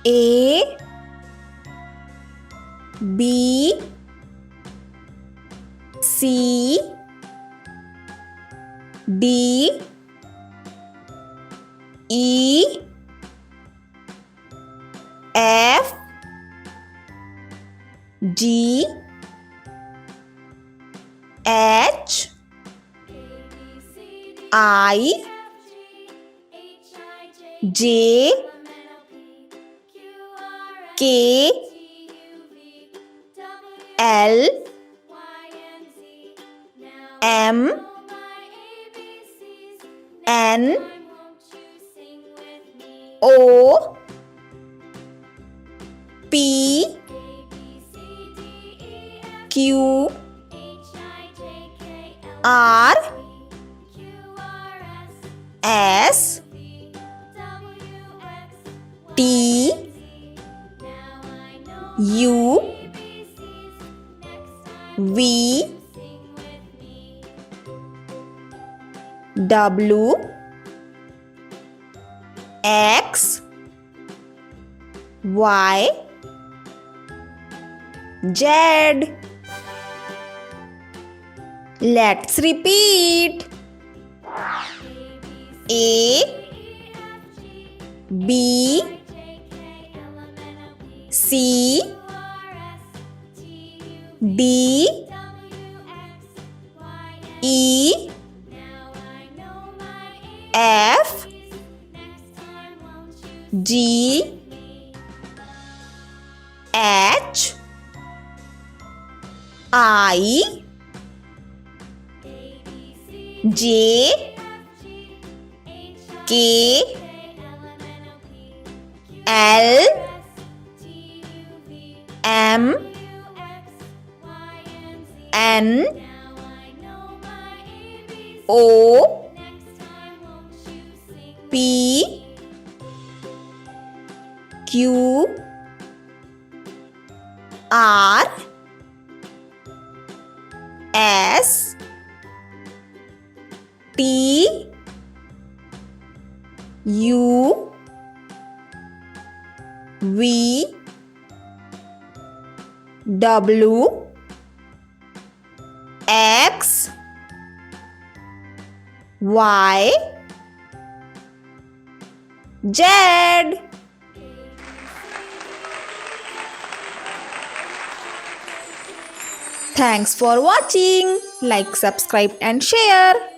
A B C D E F G H I J K L M N O P Q R S T U V W X Y Z. Let's repeat. A B C D E F G H I J K L M N O P Q R S T U V W X Y Z. Thanks for watching. Like, subscribe and share.